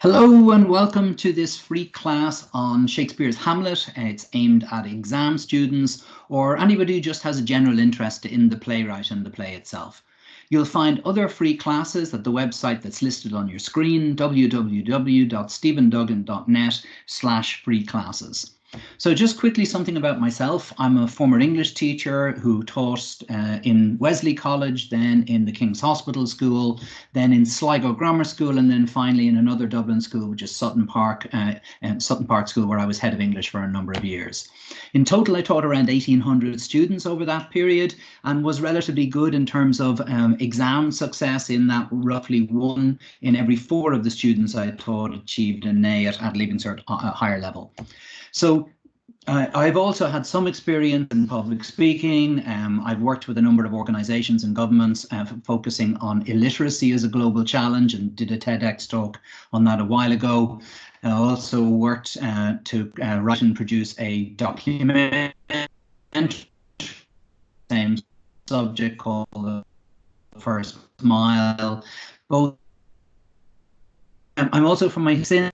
Hello and welcome to this free class on Shakespeare's Hamlet. It's aimed at exam students or anybody who just has a general interest in the playwright and the play itself. You'll find other free classes at the website that's listed on your screen, www.stephenduggan.net/free classes. So just quickly something about myself. I'm a former English teacher who taught in Wesley College, then in the King's Hospital School, then in Sligo Grammar School, and then finally in another Dublin school, which is Sutton Park School, where I was head of English for a number of years. In total, I taught around 1,800 students over that period and was relatively good in terms of exam success, in that roughly 1 in every 4 of the students I taught achieved an A at Leaving Cert a higher level. So I've also had some experience in public speaking. I've worked with a number of organizations and governments focusing on illiteracy as a global challenge, and did a TEDx talk on that a while ago. I also worked to write and produce a documentary, same subject, called The First Mile. Both. I'm also, from my sin,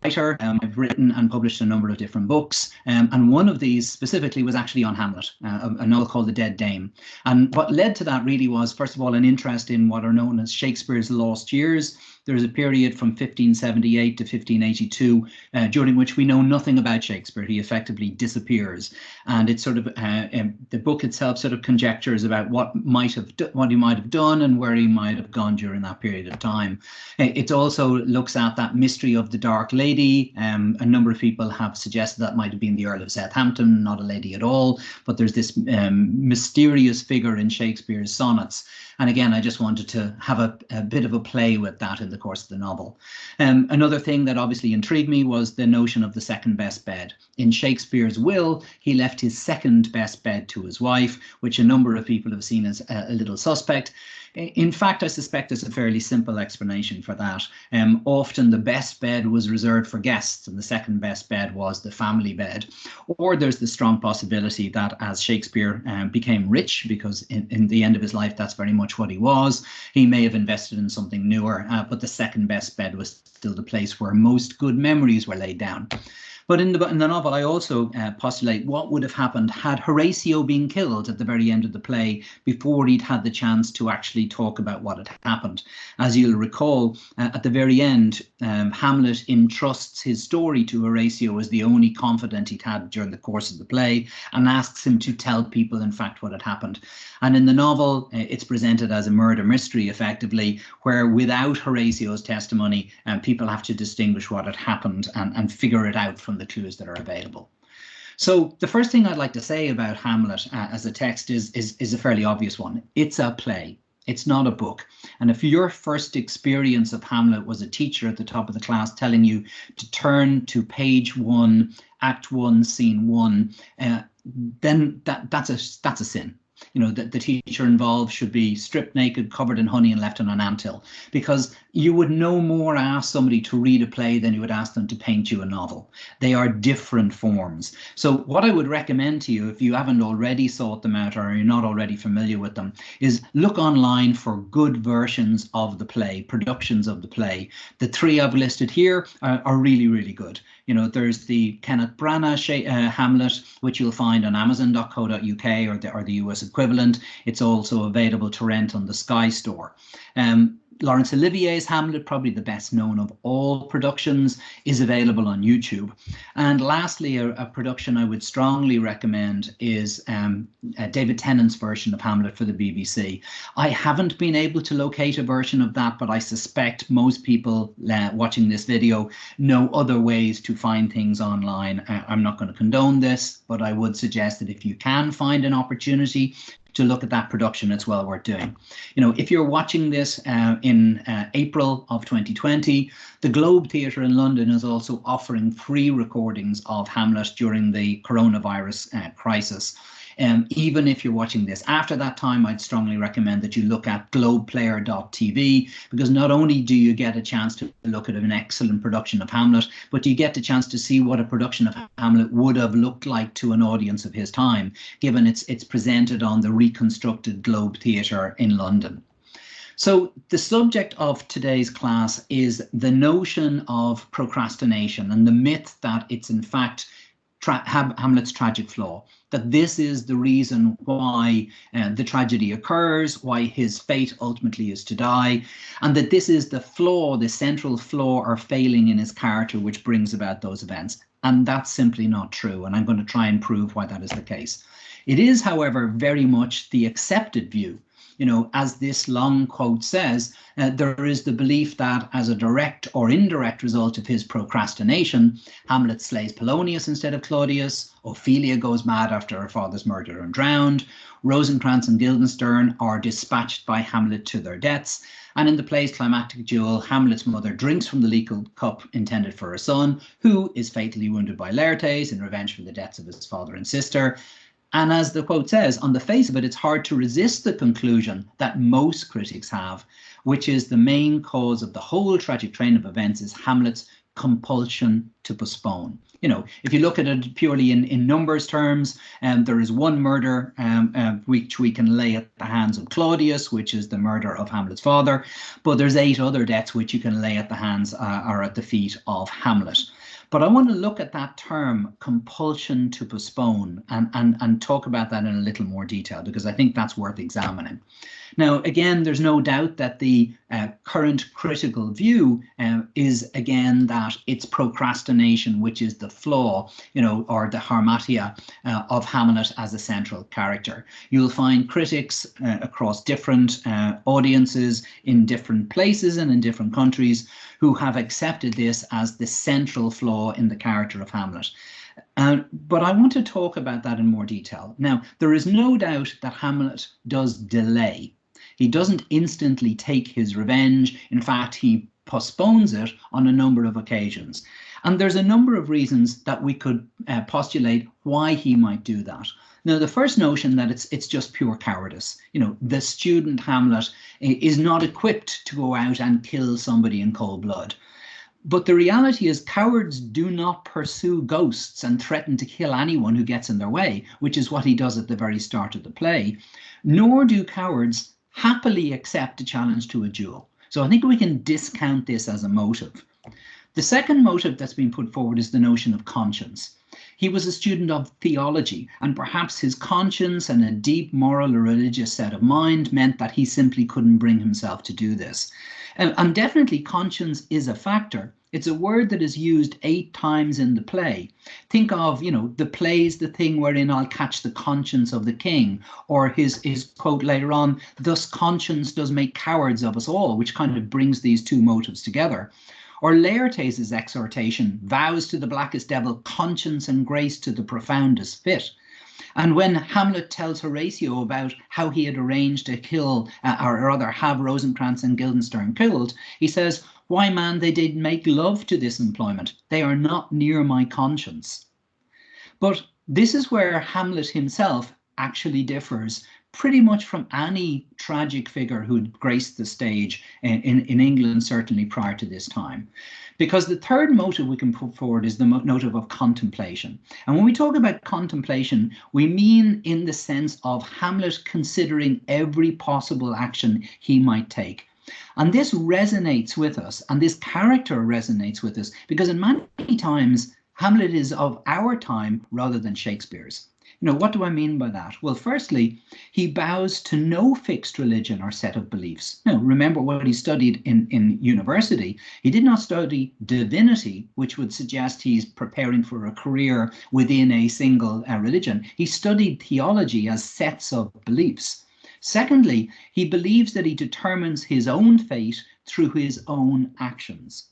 writer. I've written and published a number of different books, and one of these specifically was actually on Hamlet, a novel called The Dead Dame. And what led to that really was, first of all, an interest in what are known as Shakespeare's lost years. There's a period from 1578 to 1582 during which we know nothing about Shakespeare. He effectively disappears, and it's sort of the book itself sort of conjectures about what he might have done and where he might have gone during that period of time. It also looks at that mystery of the Dark Lady. A number of people have suggested that might have been the Earl of Southampton, not a lady at all, but there's this mysterious figure in Shakespeare's sonnets. And again, I just wanted to have a bit of a play with that in the course of the novel. Another thing that obviously intrigued me was the notion of the second best bed. In Shakespeare's will, he left his second best bed to his wife, which a number of people have seen as a little suspect. In fact, I suspect there's a fairly simple explanation for that. Often the best bed was reserved for guests, and the second best bed was the family bed. Or there's the strong possibility that as Shakespeare became rich, because in the end of his life, that's very much what he was, he may have invested in something newer, but the second best bed was still the place where most good memories were laid down. But in the novel, I also postulate what would have happened had Horatio been killed at the very end of the play before he'd had the chance to actually talk about what had happened. As you'll recall, at the very end, Hamlet entrusts his story to Horatio as the only confidant he'd had during the course of the play, and asks him to tell people, in fact, what had happened. And in the novel, it's presented as a murder mystery, effectively, where without Horatio's testimony, people have to distinguish what had happened and figure it out from the clues that are available. So the first thing I'd like to say about Hamlet as a text is a fairly obvious one. It's a play. It's not a book. And if your first experience of Hamlet was a teacher at the top of the class telling you to turn to page 1, act 1, scene 1, then that's a sin. You know, the teacher involved should be stripped naked, covered in honey, and left on an anthill, because you would no more ask somebody to read a play than you would ask them to paint you a novel. They are different forms. So what I would recommend to you, if you haven't already sought them out or you're not already familiar with them, is look online for good versions of the play, productions of the play. The 3 I've listed here are really, really good. You know, there's the Kenneth Branagh Hamlet, which you'll find on Amazon.co.uk or the US equivalent. It's also available to rent on the Sky Store. Laurence Olivier's Hamlet, probably the best known of all productions, is available on YouTube. And lastly, a production I would strongly recommend is David Tennant's version of Hamlet for the BBC. I haven't been able to locate a version of that, but I suspect most people watching this video know other ways to find things online. I'm not going to condone this, but I would suggest that if you can find an opportunity to look at that production, it's well worth doing. You know, if you're watching this in April of 2020, the Globe Theatre in London is also offering free recordings of Hamlet during the coronavirus crisis. Even if you're watching this after that time, I'd strongly recommend that you look at globeplayer.tv, because not only do you get a chance to look at an excellent production of Hamlet, but you get the chance to see what a production of Hamlet would have looked like to an audience of his time, given it's presented on the reconstructed Globe Theatre in London. So the subject of today's class is the notion of procrastination and the myth that it's in fact Hamlet's tragic flaw, that this is the reason why the tragedy occurs, why his fate ultimately is to die, and that this is the flaw, the central flaw or failing in his character which brings about those events. And that's simply not true, and I'm going to try and prove why that is the case. It is, however, very much the accepted view. You know, as this long quote says, there is the belief that as a direct or indirect result of his procrastination, Hamlet slays Polonius instead of Claudius, Ophelia goes mad after her father's murder and drowned, Rosencrantz and Guildenstern are dispatched by Hamlet to their deaths, and in the play's climactic duel, Hamlet's mother drinks from the lethal cup intended for her son, who is fatally wounded by Laertes in revenge for the deaths of his father and sister. And as the quote says, on the face of it, it's hard to resist the conclusion that most critics have, which is the main cause of the whole tragic train of events is Hamlet's compulsion to postpone. You know, if you look at it purely in numbers terms, there is one murder which we can lay at the hands of Claudius, which is the murder of Hamlet's father, but there's 8 other deaths which you can lay at the hands or at the feet of Hamlet. But I want to look at that term, compulsion to postpone, and talk about that in a little more detail, because I think that's worth examining. Now, again, there's no doubt that the current critical view is, again, that it's procrastination, which is the flaw, you know, or the harmatia of Hamlet as a central character. You'll find critics across different audiences in different places and in different countries who have accepted this as the central flaw in the character of Hamlet. But I want to talk about that in more detail. Now, there is no doubt that Hamlet does delay. He doesn't instantly take his revenge. In fact, he postpones it on a number of occasions. And there's a number of reasons that we could postulate why he might do that. Now, the first notion that it's just pure cowardice. You know, the student Hamlet is not equipped to go out and kill somebody in cold blood. But the reality is cowards do not pursue ghosts and threaten to kill anyone who gets in their way, which is what he does at the very start of the play. Nor do cowards happily accept a challenge to a duel. So I think we can discount this as a motive. The second motive that's been put forward is the notion of conscience. He was a student of theology, and perhaps his conscience and a deep moral or religious set of mind meant that he simply couldn't bring himself to do this. And definitely conscience is a factor. It's a word that is used 8 times in the play. Think of, you know, the play's the thing wherein I'll catch the conscience of the king, or his quote later on, thus conscience does make cowards of us all, which kind of brings these two motives together. Or Laertes' exhortation, vows to the blackest devil, conscience and grace to the profoundest fit. And when Hamlet tells Horatio about how he had arranged to kill, or rather have Rosencrantz and Guildenstern killed, he says, why, man, they did make love to this employment. They are not near my conscience. But this is where Hamlet himself actually differs pretty much from any tragic figure who'd graced the stage in England, certainly prior to this time. Because the third motive we can put forward is the motive of contemplation. And when we talk about contemplation, we mean in the sense of Hamlet considering every possible action he might take. And this resonates with us, and this character resonates with us, because in many times, Hamlet is of our time rather than Shakespeare's. You know, what do I mean by that? Well, firstly, he bows to no fixed religion or set of beliefs. Now, remember what he studied in university. He did not study divinity, which would suggest he's preparing for a career within a single religion. He studied theology as sets of beliefs. Secondly, he believes that he determines his own fate through his own actions.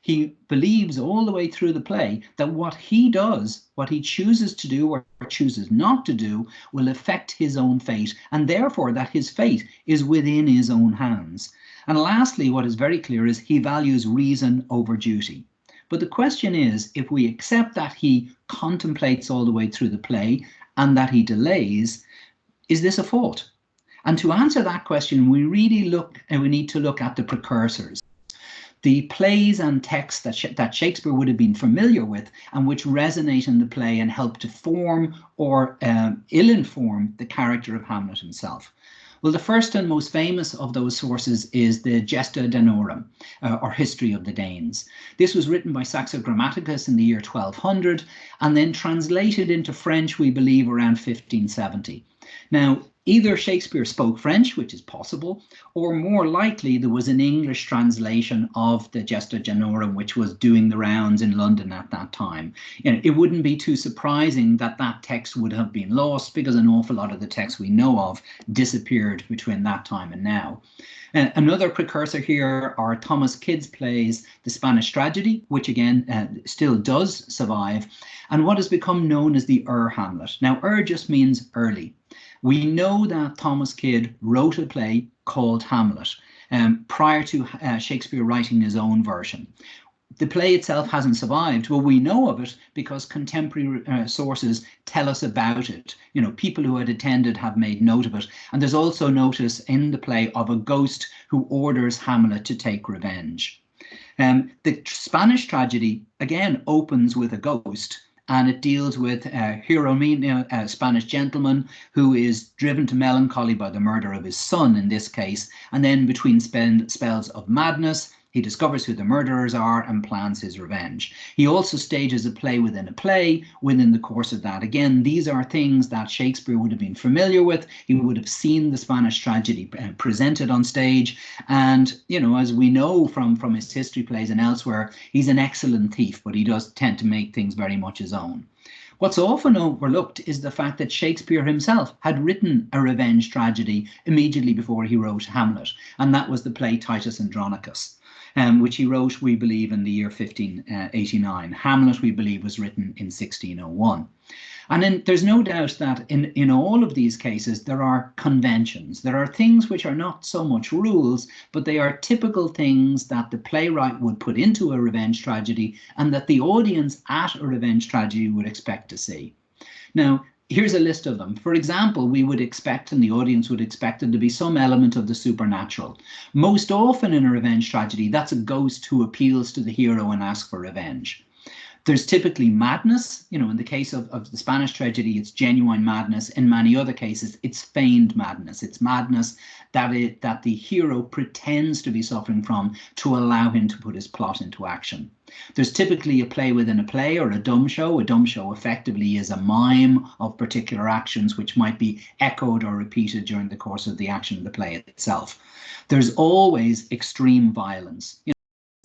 He believes all the way through the play that what he does, what he chooses to do or chooses not to do, will affect his own fate, and therefore that his fate is within his own hands. And lastly, what is very clear is he values reason over duty. But the question is, if we accept that he contemplates all the way through the play and that he delays, is this a fault? And to answer that question, we really need to look at the precursors. The plays and texts that Shakespeare would have been familiar with and which resonate in the play and help to form or ill-inform the character of Hamlet himself. Well, the first and most famous of those sources is the Gesta Danorum, or History of the Danes. This was written by Saxo Grammaticus in the year 1200 and then translated into French, we believe, around 1570. Now, either Shakespeare spoke French, which is possible, or more likely there was an English translation of the Gesta Danorum, which was doing the rounds in London at that time. It wouldn't be too surprising that that text would have been lost, because an awful lot of the texts we know of disappeared between that time and now. Another precursor here are Thomas Kyd's plays, The Spanish Tragedy, which again still does survive, and what has become known as the Hamlet. Now, just means early. We know that Thomas Kyd wrote a play called Hamlet prior to Shakespeare writing his own version. The play itself hasn't survived, but we know of it because contemporary sources tell us about it. People who had attended have made note of it. And there's also notice in the play of a ghost who orders Hamlet to take revenge. The Spanish tragedy, again, opens with a ghost, and it deals with Hieronymo, a Spanish gentleman who is driven to melancholy by the murder of his son in this case, and then between spells of madness, he discovers who the murderers are and plans his revenge. He also stages a play within the course of that. Again, these are things that Shakespeare would have been familiar with. He would have seen the Spanish tragedy presented on stage. And, as we know from his history plays and elsewhere, he's an excellent thief, but he does tend to make things very much his own. What's often overlooked is the fact that Shakespeare himself had written a revenge tragedy immediately before he wrote Hamlet, and that was the play Titus Andronicus, which he wrote, we believe, in the year 1589. Hamlet, we believe, was written in 1601. And then there's no doubt that in all of these cases, there are conventions. There are things which are not so much rules, but they are typical things that the playwright would put into a revenge tragedy and that the audience at a revenge tragedy would expect to see. Now, here's a list of them. For example, we would expect, and the audience would expect, there to be some element of the supernatural. Most often in a revenge tragedy, that's a ghost who appeals to the hero and asks for revenge. There's typically madness. In the case of the Spanish tragedy, it's genuine madness. In many other cases, it's feigned madness. It's madness that the hero pretends to be suffering from to allow him to put his plot into action. There's typically a play within a play or a dumb show. A dumb show effectively is a mime of particular actions which might be echoed or repeated during the course of the action of the play itself. There's always extreme violence.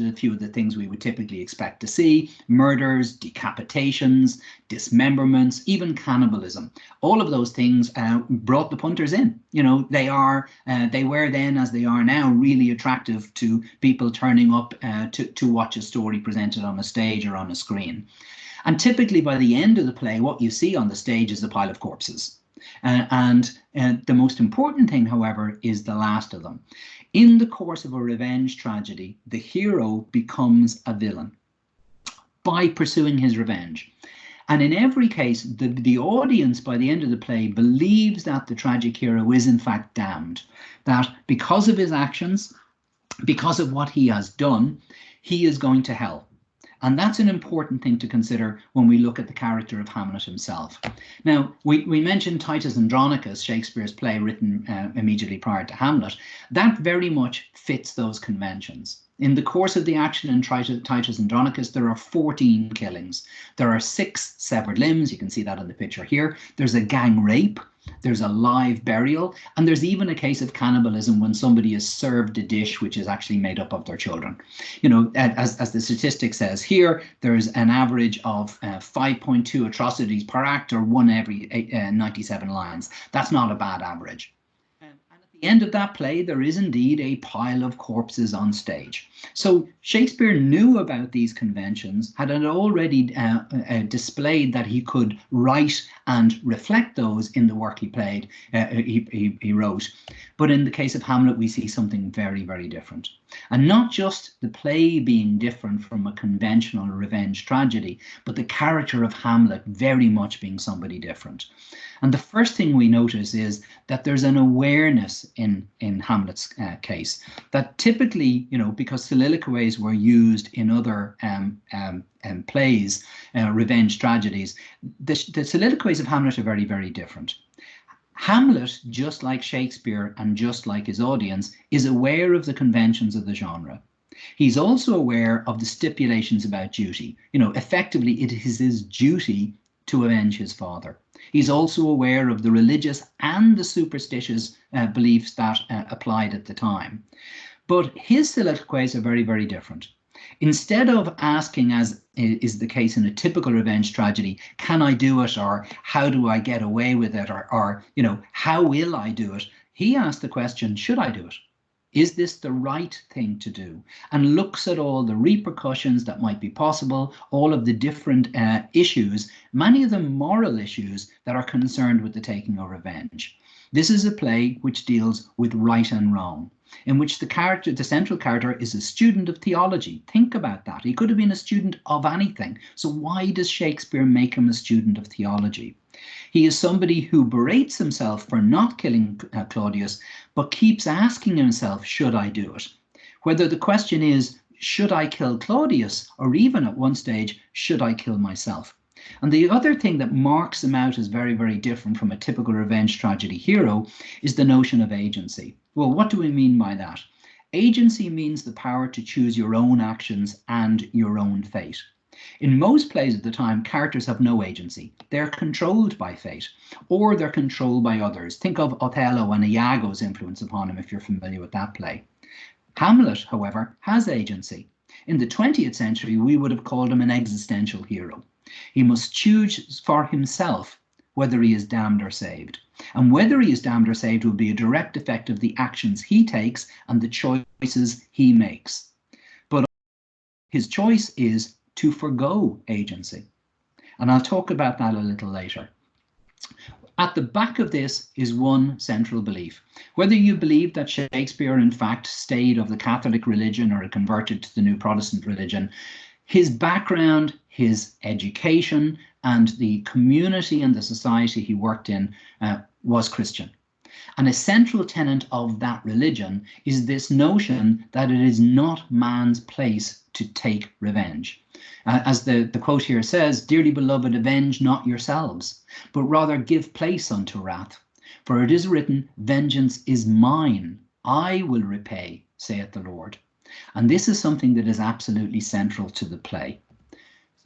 A few of the things we would typically expect to see: murders, decapitations, dismemberments, even cannibalism. All of those things brought the punters in. They were then, as they are now, really attractive to people turning up to watch a story presented on a stage or on a screen. And typically by the end of the play, what you see on the stage is a pile of corpses. And the most important thing, however, is the last of them. In the course of a revenge tragedy, the hero becomes a villain by pursuing his revenge. And in every case, the audience by the end of the play believes that the tragic hero is in fact damned, that because of his actions, because of what he has done, he is going to hell. And that's an important thing to consider when we look at the character of Hamlet himself. Now, we mentioned Titus Andronicus, Shakespeare's play written immediately prior to Hamlet. That very much fits those conventions. In the course of the action in Titus Andronicus, there are 14 killings. There are 6 severed limbs. You can see that in the picture here. There's a gang rape. There's a live burial, and there's even a case of cannibalism when somebody is served a dish which is actually made up of their children. As the statistic says here, there's an average of 5.2 atrocities per act, or 1 every 97 lines. That's not a bad average. The end of that play, there is indeed a pile of corpses on stage. So Shakespeare knew about these conventions, had already displayed that he could write and reflect those in the work he wrote. But in the case of Hamlet, we see something very, very different. And not just the play being different from a conventional revenge tragedy, but the character of Hamlet very much being somebody different. And the first thing we notice is that there's an awareness in Hamlet's case that typically, because soliloquies were used in other plays, revenge tragedies, the soliloquies of Hamlet are very, very different. Hamlet, just like Shakespeare and just like his audience, is aware of the conventions of the genre. He's also aware of the stipulations about duty. Effectively, it is his duty to avenge his father. He's also aware of the religious and the superstitious beliefs that applied at the time. But his soliloquies are very, very different. Instead of asking, as is the case in a typical revenge tragedy, can I do it, or how do I get away with it, or how will I do it? He asked the question, should I do it? Is this the right thing to do? And looks at all the repercussions that might be possible, all of the different issues, many of them moral issues that are concerned with the taking of revenge. This is a play which deals with right and wrong, in which the central character is a student of theology. Think about that. He could have been a student of anything. So why does Shakespeare make him a student of theology? He is somebody who berates himself for not killing Claudius, but keeps asking himself, should I do it? Whether the question is, should I kill Claudius? Or even at one stage, should I kill myself? And the other thing that marks him out as very, very different from a typical revenge tragedy hero is the notion of agency. Well, what do we mean by that? Agency means the power to choose your own actions and your own fate. In most plays at the time, characters have no agency. They're controlled by fate, or they're controlled by others. Think of Othello and Iago's influence upon him, if you're familiar with that play. Hamlet, however, has agency. In the 20th century, we would have called him an existential hero. He must choose for himself whether he is damned or saved. And whether he is damned or saved will be a direct effect of the actions he takes and the choices he makes. But his choice is to forgo agency. And I'll talk about that a little later. At the back of this is one central belief. Whether you believe that Shakespeare in fact stayed of the Catholic religion or converted to the new Protestant religion, his background, his education, and the community and the society he worked in was Christian. And a central tenet of that religion is this notion that it is not man's place to take revenge. As the quote here says, "Dearly beloved, avenge not yourselves, but rather give place unto wrath. For it is written, vengeance is mine, I will repay, saith the Lord." And this is something that is absolutely central to the play.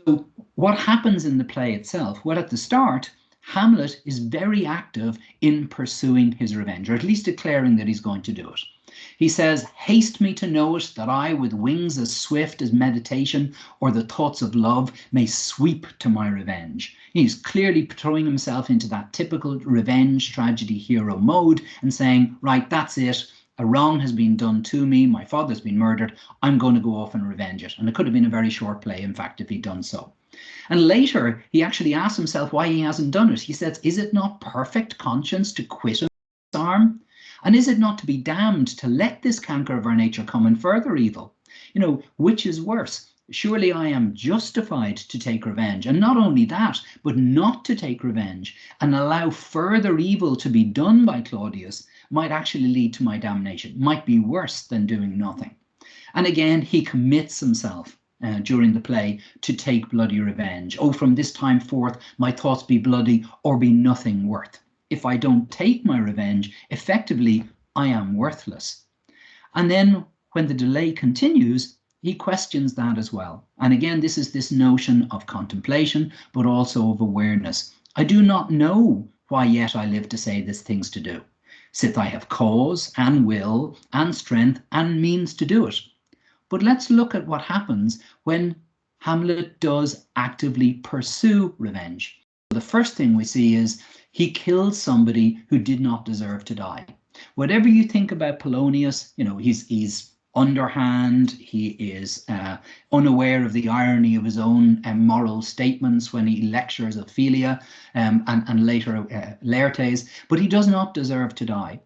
So what happens in the play itself? Well, at the start, Hamlet is very active in pursuing his revenge, or at least declaring that he's going to do it. He says, "Haste me to know it, that I with wings as swift as meditation or the thoughts of love may sweep to my revenge." He's clearly throwing himself into that typical revenge tragedy hero mode and saying, right, that's it. A wrong has been done to me. My father's been murdered. I'm going to go off and revenge it. And it could have been a very short play, in fact, if he'd done so. And later, he actually asks himself why he hasn't done it. He says, is it not perfect conscience to quit his arm? And is it not to be damned to let this canker of our nature come and further evil? Which is worse? Surely I am justified to take revenge. And not only that, but not to take revenge and allow further evil to be done by Claudius might actually lead to my damnation, might be worse than doing nothing. And again, he commits himself during the play to take bloody revenge. "Oh, from this time forth, my thoughts be bloody or be nothing worth. If I don't take my revenge, effectively, I am worthless." And then when the delay continues, he questions that as well. And again, this is this notion of contemplation, but also of awareness. "I do not know why yet I live to say these things to do, sith I have cause and will and strength and means to do it." But let's look at what happens when Hamlet does actively pursue revenge. The first thing we see is he kills somebody who did not deserve to die. Whatever you think about Polonius, he's underhand, he is unaware of the irony of his own moral statements when he lectures Ophelia and later Laertes, but he does not deserve to die.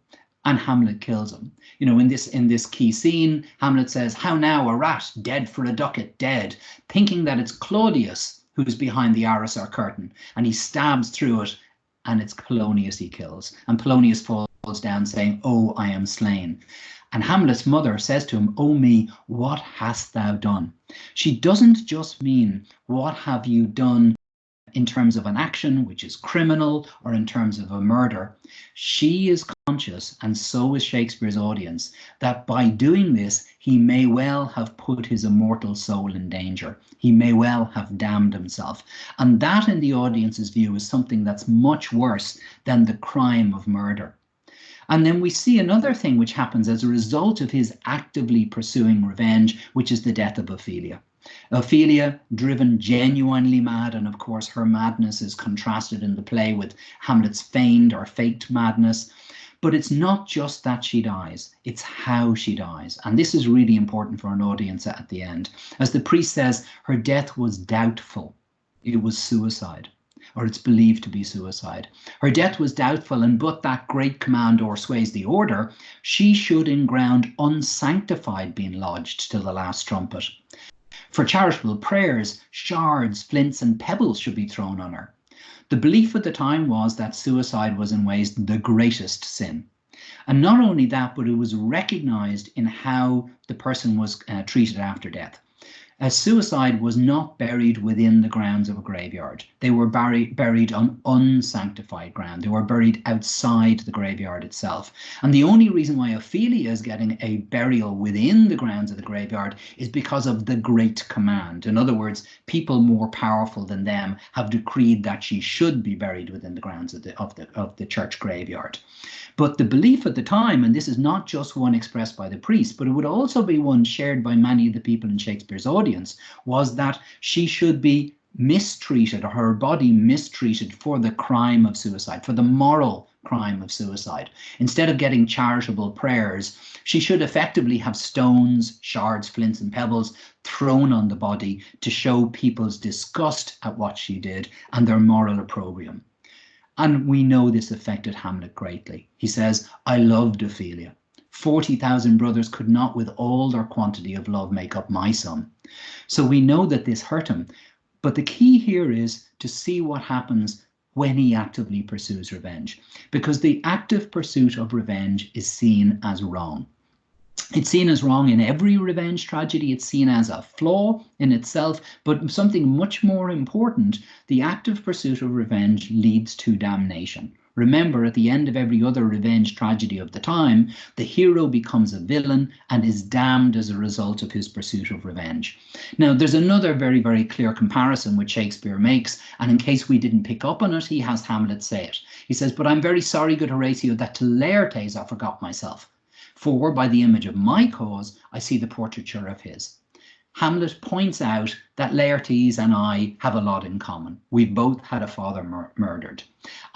And Hamlet kills him. In this key scene, Hamlet says, "How now, a rat, dead for a ducat, dead," thinking that it's Claudius who's behind the arras or curtain, and he stabs through it, and it's Polonius he kills. And Polonius falls down saying, "Oh, I am slain." And Hamlet's mother says to him, "Oh me, what hast thou done?" She doesn't just mean, what have you done in terms of an action which is criminal or in terms of a murder, she is conscious, and so is Shakespeare's audience, that by doing this, he may well have put his immortal soul in danger. He may well have damned himself. And that, in the audience's view, is something that's much worse than the crime of murder. And then we see another thing which happens as a result of his actively pursuing revenge, which is the death of Ophelia. Ophelia, driven genuinely mad, and of course her madness is contrasted in the play with Hamlet's feigned or faked madness. But it's not just that she dies, it's how she dies. And this is really important for an audience at the end. As the priest says, her death was doubtful. It was suicide, or it's believed to be suicide. Her death was doubtful, and but that great command o'ersways the order, she should in ground unsanctified been lodged till the last trumpet. For charitable prayers, shards, flints, and pebbles should be thrown on her. The belief at the time was that suicide was in ways the greatest sin. And not only that, but it was recognized in how the person was treated after death. Suicide was not buried within the grounds of a graveyard. They were buried on unsanctified ground. They were buried outside the graveyard itself. And the only reason why Ophelia is getting a burial within the grounds of the graveyard is because of the great command. In other words, people more powerful than them have decreed that she should be buried within the grounds of the church graveyard. But the belief at the time, and this is not just one expressed by the priest, but it would also be one shared by many of the people in Shakespeare's audience, was that she should be mistreated, or her body mistreated, for the crime of suicide, for the moral crime of suicide. Instead of getting charitable prayers, she should effectively have stones, shards, flints, and pebbles thrown on the body to show people's disgust at what she did and their moral opprobrium. And we know this affected Hamlet greatly. He says, I loved Ophelia. 40,000 brothers could not with all their quantity of love make up my sum. So we know that this hurt him. But the key here is to see what happens when he actively pursues revenge, because the active pursuit of revenge is seen as wrong. It's seen as wrong in every revenge tragedy. It's seen as a flaw in itself, but something much more important, the active pursuit of revenge leads to damnation. Remember, at the end of every other revenge tragedy of the time, the hero becomes a villain and is damned as a result of his pursuit of revenge. Now, there's another very, very clear comparison which Shakespeare makes, and in case we didn't pick up on it, he has Hamlet say it. He says, but I'm very sorry, good Horatio, that to Laertes I forgot myself. For by the image of my cause, I see the portraiture of his. Hamlet points out that Laertes and I have a lot in common. We've both had a father murdered.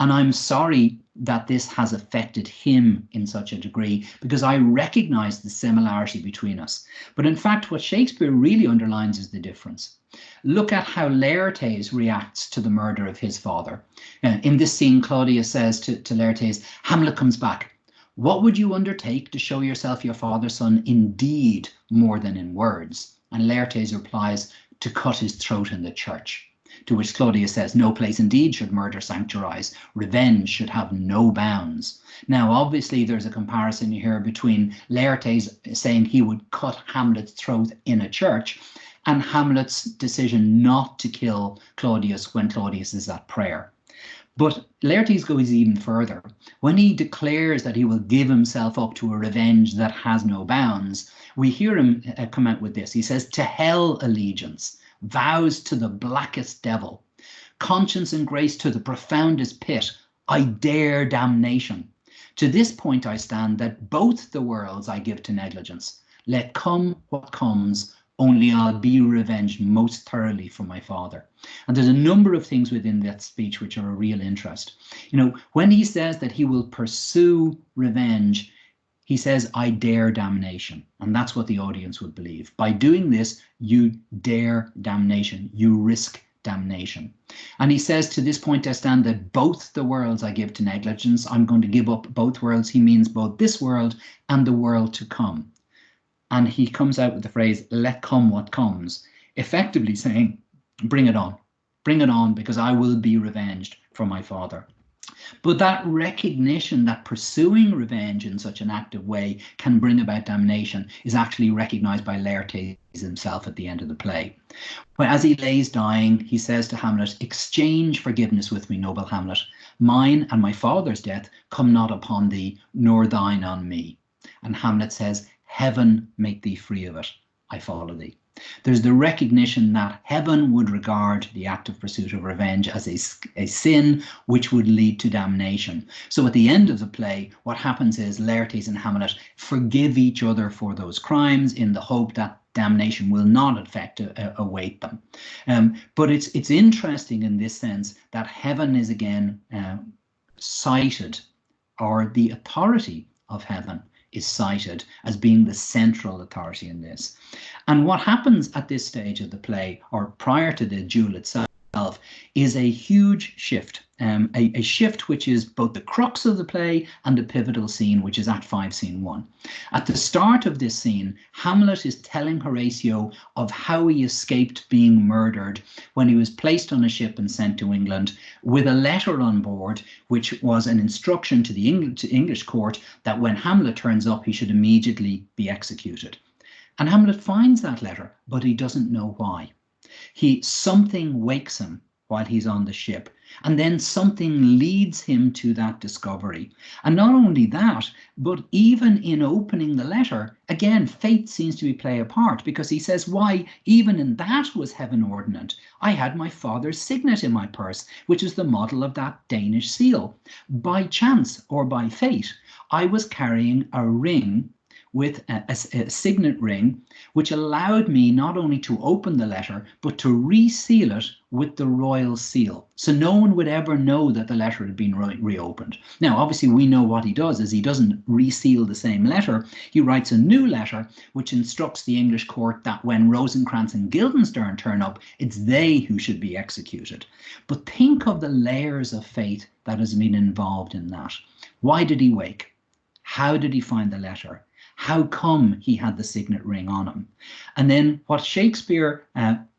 And I'm sorry that this has affected him in such a degree, because I recognize the similarity between us. But in fact, what Shakespeare really underlines is the difference. Look at how Laertes reacts to the murder of his father. In this scene, Claudius says to Laertes, Hamlet comes back. What would you undertake to show yourself your father's son in deed more than in words? And Laertes replies, to cut his throat in the church. To which Claudius says, no place indeed should murder sanctuarize. Revenge should have no bounds. Now, obviously, there's a comparison here between Laertes saying he would cut Hamlet's throat in a church and Hamlet's decision not to kill Claudius when Claudius is at prayer. But Laertes goes even further. When he declares that he will give himself up to a revenge that has no bounds, we hear him come out with this. He says, to hell allegiance, vows to the blackest devil, conscience and grace to the profoundest pit, I dare damnation. To this point I stand, that both the worlds I give to negligence. Let come what comes, only I'll be revenged most thoroughly for my father. And there's a number of things within that speech which are a real interest. You know, when he says that he will pursue revenge, he says, I dare damnation. And that's what the audience would believe. By doing this, you dare damnation. You risk damnation. And he says, to this point I stand, that both the worlds I give to negligence. I'm going to give up both worlds. He means both this world and the world to come. And he comes out with the phrase, let come what comes, effectively saying, bring it on, because I will be revenged for my father. But that recognition that pursuing revenge in such an active way can bring about damnation is actually recognized by Laertes himself at the end of the play. Well, as he lays dying, he says to Hamlet, "Exchange forgiveness with me, noble Hamlet. Mine and my father's death come not upon thee, nor thine on me." And Hamlet says, "Heaven make thee free of it. I follow thee." There's the recognition that heaven would regard the active pursuit of revenge as a sin which would lead to damnation. So at the end of the play, what happens is Laertes and Hamlet forgive each other for those crimes in the hope that damnation will not await them. But it's interesting in this sense that heaven is again cited, or the authority of heaven is cited as being the central authority in this. And what happens at this stage of the play, or prior to the duel itself, is a huge shift, a shift which is both the crux of the play and the pivotal scene, which is Act 5, Scene 1. At the start of this scene, Hamlet is telling Horatio of how he escaped being murdered when he was placed on a ship and sent to England with a letter on board, which was an instruction to the English court that when Hamlet turns up, he should immediately be executed. And Hamlet finds that letter, but he doesn't know why. Something wakes him while he's on the ship, and then something leads him to that discovery. And not only that, but even in opening the letter, again, fate seems to be play a part, because he says, "Why, even in that was heaven ordinant. I had my father's signet in my purse, which is the model of that Danish seal. By chance or by fate, I was carrying a ring with a signet ring, which allowed me not only to open the letter, but to reseal it with the royal seal. So no one would ever know that the letter had been reopened." Now, obviously, we know what he does is he doesn't reseal the same letter. He writes a new letter, which instructs the English court that when Rosencrantz and Guildenstern turn up, it's they who should be executed. But think of the layers of fate that has been involved in that. Why did he wake? How did he find the letter? How come he had the signet ring on him? And then what Shakespeare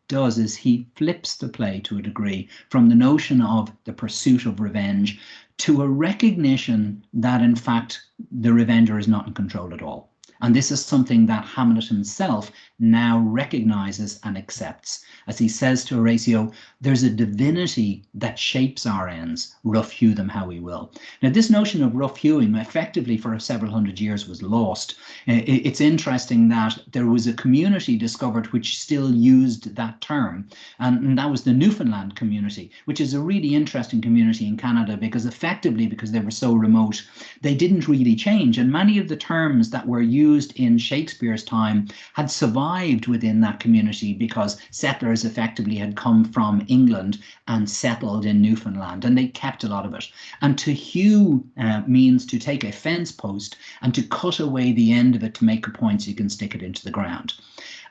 does is he flips the play to a degree from the notion of the pursuit of revenge to a recognition that, in fact, the revenger is not in control at all. And this is something that Hamlet himself now recognizes and accepts. As he says to Horatio, "There's a divinity that shapes our ends, rough hew them how we will." Now, this notion of rough hewing effectively for several hundred years was lost. It's interesting that there was a community discovered which still used that term, and that was the Newfoundland community, which is a really interesting community in Canada because effectively, because they were so remote, they didn't really change. And many of the terms that were used in Shakespeare's time had survived within that community because settlers effectively had come from England and settled in Newfoundland, and they kept a lot of it. And to hew means to take a fence post and to cut away the end of it to make a point so you can stick it into the ground.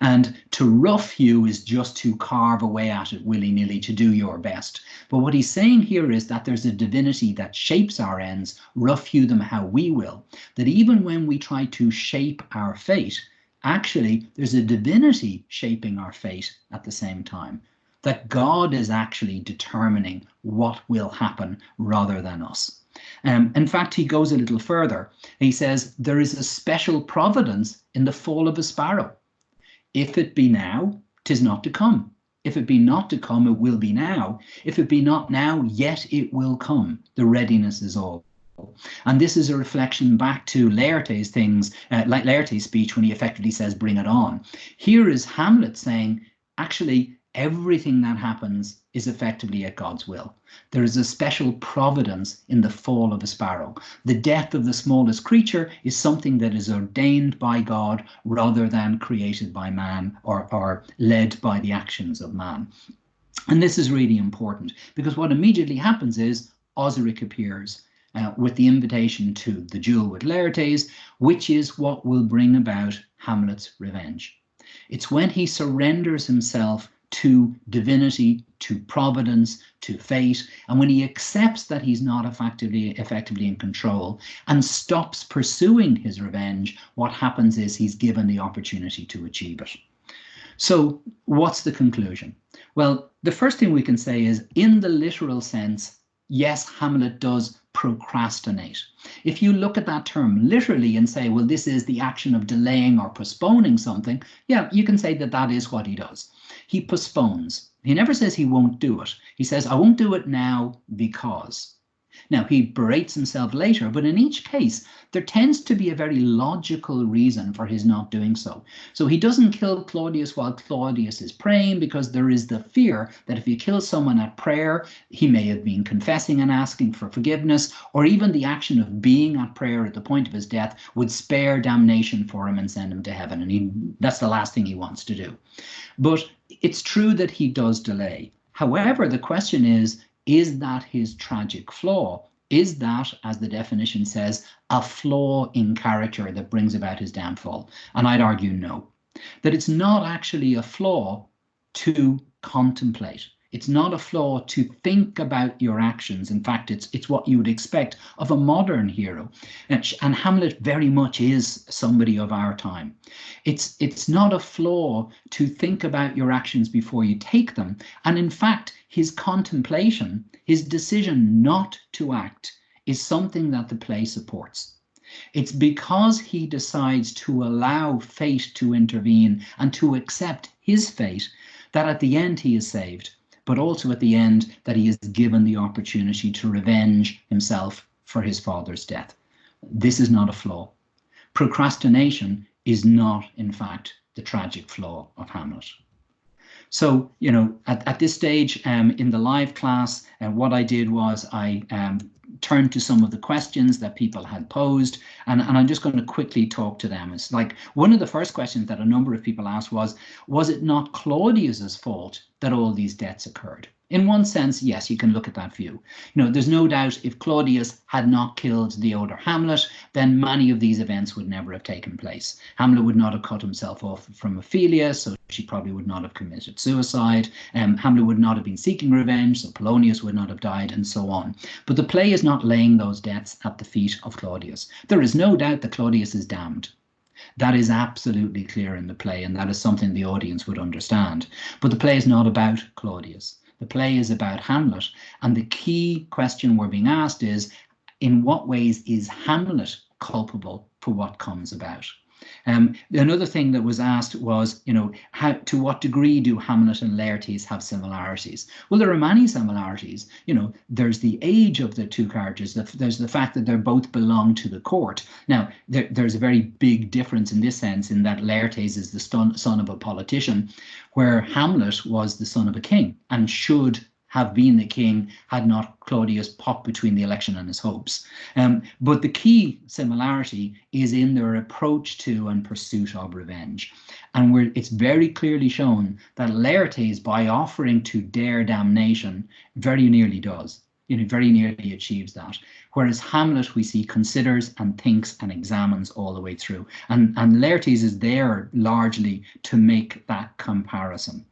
And to rough hew is just to carve away at it willy-nilly, to do your best. But what he's saying here is that there's a divinity that shapes our ends, rough hew them how we will. That even when we try to shape our fate, actually there's a divinity shaping our fate at the same time. That God is actually determining what will happen rather than us. In fact, he goes a little further. He says, "There is a special providence in the fall of a sparrow. If it be now, 'tis not to come. If it be not to come, it will be now. If it be not now, yet it will come. The readiness is all." And this is a reflection back to Laertes' things, like Laertes' speech when he effectively says, "Bring it on." Here is Hamlet saying, actually, everything that happens is effectively at God's will. There is a special providence in the fall of a sparrow. The death of the smallest creature is something that is ordained by God rather than created by man or led by the actions of man. And this is really important because what immediately happens is Osric appears with the invitation to the duel with Laertes, which is what will bring about Hamlet's revenge. It's when he surrenders himself to divinity, to providence, to fate, and when he accepts that he's not effectively in control and stops pursuing his revenge, what happens is he's given the opportunity to achieve it. So what's the conclusion? Well, the first thing we can say is, in the literal sense, yes, Hamlet does procrastinate. If you look at that term literally and say, well, this is the action of delaying or postponing something, yeah, you can say that that is what he does. He postpones. He never says he won't do it. He says, I won't do it now because. Now, he berates himself later, but in each case, there tends to be a very logical reason for his not doing so. So he doesn't kill Claudius while Claudius is praying, because there is the fear that if you kill someone at prayer, he may have been confessing and asking for forgiveness, or even the action of being at prayer at the point of his death would spare damnation for him and send him to heaven. And that's the last thing he wants to do. But it's true that he does delay. However, the question is that his tragic flaw? Is that, as the definition says, a flaw in character that brings about his downfall? And I'd argue no, that it's not actually a flaw to contemplate. It's not a flaw to think about your actions. In fact, it's what you would expect of a modern hero. And Hamlet very much is somebody of our time. It's not a flaw to think about your actions before you take them. And in fact, his contemplation, his decision not to act, is something that the play supports. It's because he decides to allow fate to intervene and to accept his fate that at the end he is saved, but also at the end that he is given the opportunity to revenge himself for his father's death. This is not a flaw. Procrastination is not, in fact, the tragic flaw of Hamlet. So, at this stage in the live class, what I did was I turned to some of the questions that people had posed, and I'm just going to quickly talk to them. It's like one of the first questions that a number of people asked was it not Claudius's fault that all these deaths occurred? In one sense, yes, you can look at that view. There's no doubt if Claudius had not killed the older Hamlet, then many of these events would never have taken place. Hamlet would not have cut himself off from Ophelia, so she probably would not have committed suicide. Hamlet would not have been seeking revenge, so Polonius would not have died, and so on. But the play is not laying those deaths at the feet of Claudius. There is no doubt that Claudius is damned. That is absolutely clear in the play, and that is something the audience would understand. But the play is not about Claudius. The play is about Hamlet, and the key question we're being asked is, in what ways is Hamlet culpable for what comes about? Another thing that was asked was, to what degree do Hamlet and Laertes have similarities? Well, there are many similarities. There's the age of the two characters. There's the fact that they both belong to the court. Now, there's a very big difference in this sense, in that Laertes is the son of a politician, where Hamlet was the son of a king and should have been the king had not Claudius popped between the election and his hopes. But the key similarity is in their approach to and pursuit of revenge. And it's very clearly shown that Laertes, by offering to dare damnation, very nearly does. Very nearly achieves that. Whereas Hamlet, we see, considers and thinks and examines all the way through. And Laertes is there largely to make that comparison.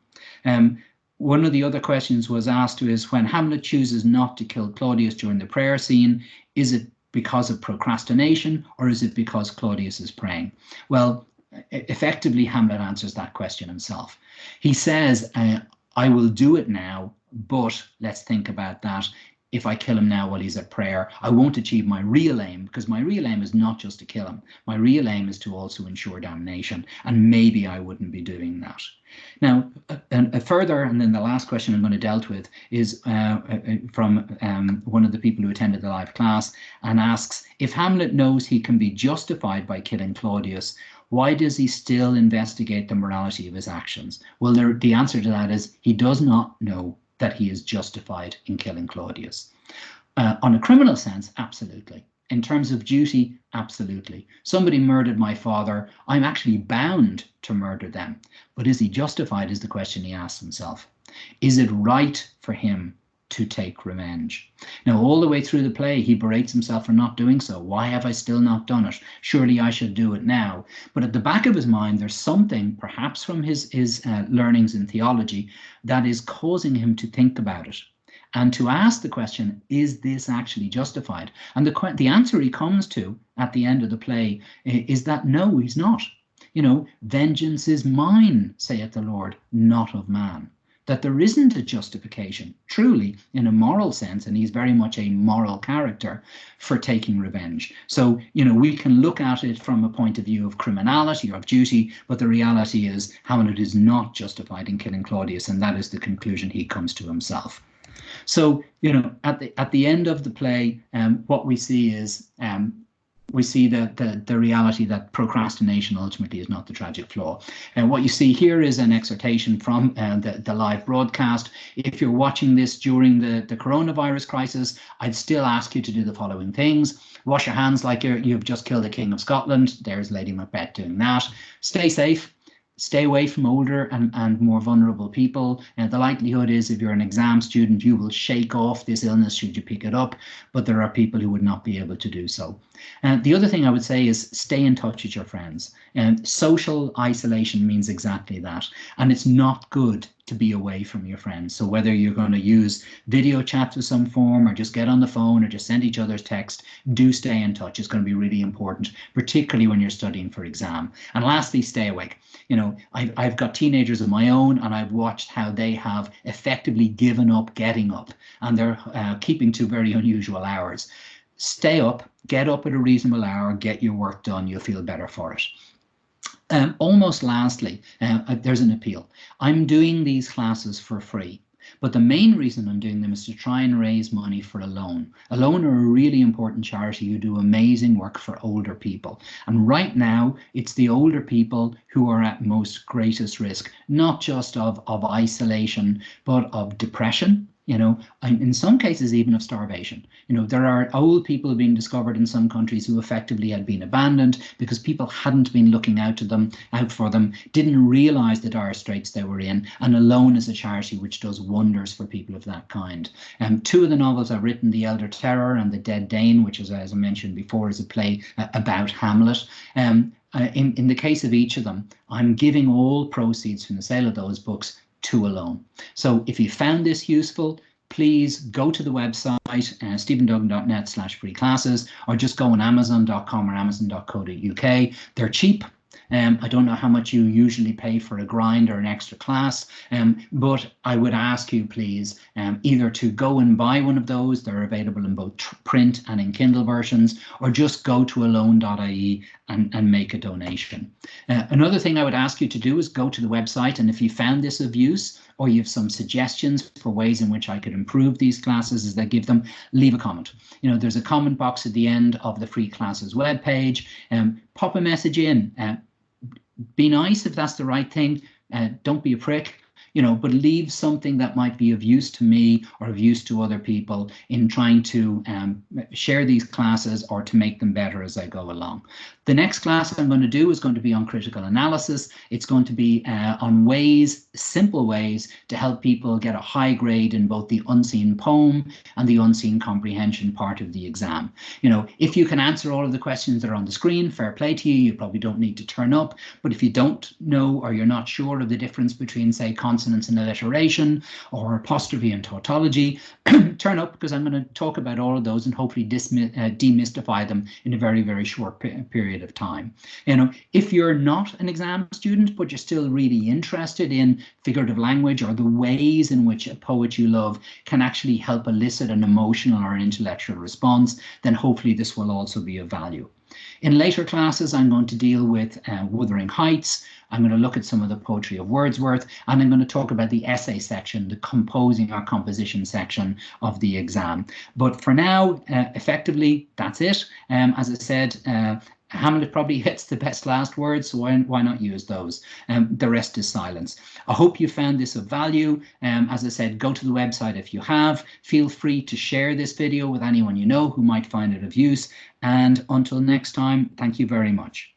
One of the other questions was asked is, when Hamlet chooses not to kill Claudius during the prayer scene, is it because of procrastination, or is it because Claudius is praying? Well, effectively, Hamlet answers that question himself. He says, I will do it now, but let's think about that. If I kill him now while he's at prayer, I won't achieve my real aim, because my real aim is not just to kill him. My real aim is to also ensure damnation, and maybe I wouldn't be doing that. Now, further, and then the last question I'm going to deal with is from one of the people who attended the live class, and asks, if Hamlet knows he can be justified by killing Claudius, why does he still investigate the morality of his actions? Well, the answer to that is he does not know that he is justified in killing Claudius. On a criminal sense, absolutely. In terms of duty, absolutely. Somebody murdered my father. I'm actually bound to murder them. But is he justified is the question he asks himself. Is it right for him to take revenge? Now, all the way through the play, he berates himself for not doing so. Why have I still not done it? Surely I should do it now. But at the back of his mind, there's something, perhaps from his learnings in theology, that is causing him to think about it and to ask the question, is this actually justified? And the answer he comes to at the end of the play is that no, he's not. Vengeance is mine, saith the Lord, not of man. that there isn't a justification, truly, in a moral sense, and he's very much a moral character, for taking revenge. So, we can look at it from a point of view of criminality or of duty, but the reality is Hamlet is not justified in killing Claudius, and that is the conclusion he comes to himself. So, at the end of the play, what we see is we see the reality that procrastination ultimately is not the tragic flaw. And what you see here is an exhortation from the live broadcast. If you're watching this during the coronavirus crisis, I'd still ask you to do the following things. Wash your hands like you've just killed the King of Scotland. There's Lady Macbeth doing that. Stay safe. Stay away from older and more vulnerable people. The likelihood is if you're an exam student, you will shake off this illness should you pick it up, but there are people who would not be able to do so. The other thing I would say is stay in touch with your friends. Social isolation means exactly that. And it's not good to be away from your friends. So whether you're going to use video chats of some form or just get on the phone or just send each other's text, do stay in touch. It's going to be really important, particularly when you're studying for exam. And lastly, stay awake. I've got teenagers of my own, and I've watched how they have effectively given up getting up, and they're keeping to very unusual hours. Stay up, get up at a reasonable hour, get your work done. You'll feel better for it. Almost lastly, there's an appeal. I'm doing these classes for free, but the main reason I'm doing them is to try and raise money for Alone. Alone are a really important charity who do amazing work for older people. And right now, it's the older people who are at most greatest risk, not just of isolation, but of depression. In some cases, even of starvation. There are old people being discovered in some countries who effectively had been abandoned because people hadn't been looking out for them, didn't realize the dire straits they were in, and Alone is a charity which does wonders for people of that kind. Two of the novels I've written, The Elder Terror and The Dead Dane, which is, as I mentioned before, is a play about Hamlet. In the case of each of them, I'm giving all proceeds from the sale of those books to Alone. So if you found this useful, please go to the website, stephenduggan.net/free classes, or just go on amazon.com or amazon.co.uk. They're cheap. I don't know how much you usually pay for a grind or an extra class, but I would ask you, please, either to go and buy one of those. They're available in both print and in Kindle versions, or just go to alone.ie and make a donation. Another thing I would ask you to do is go to the website, and if you found this of use, or you have some suggestions for ways in which I could improve these classes as I give them, leave a comment. There's a comment box at the end of the free classes webpage. Pop a message in. Be nice if that's the right thing. Don't be a prick. But leave something that might be of use to me or of use to other people in trying to share these classes or to make them better as I go along. The next class I'm going to do is going to be on critical analysis. It's going to be on simple ways to help people get a high grade in both the unseen poem and the unseen comprehension part of the exam. If you can answer all of the questions that are on the screen, fair play to you. You probably don't need to turn up. But if you don't know or you're not sure of the difference between, say, consonants and alliteration or apostrophe and tautology, turn up, because I'm going to talk about all of those and hopefully demystify them in a very, very short period of time. If you're not an exam student, but you're still really interested in figurative language or the ways in which a poet you love can actually help elicit an emotional or an intellectual response, then hopefully this will also be of value. In later classes, I'm going to deal with Wuthering Heights. I'm going to look at some of the poetry of Wordsworth, and I'm going to talk about the essay section, the composing or composition section of the exam. But for now, effectively, that's it. As I said, Hamlet probably hits the best last words, so why not use those? The rest is silence. I hope you found this of value. As I said, go to the website if you have. Feel free to share this video with anyone you know who might find it of use. And until next time, thank you very much.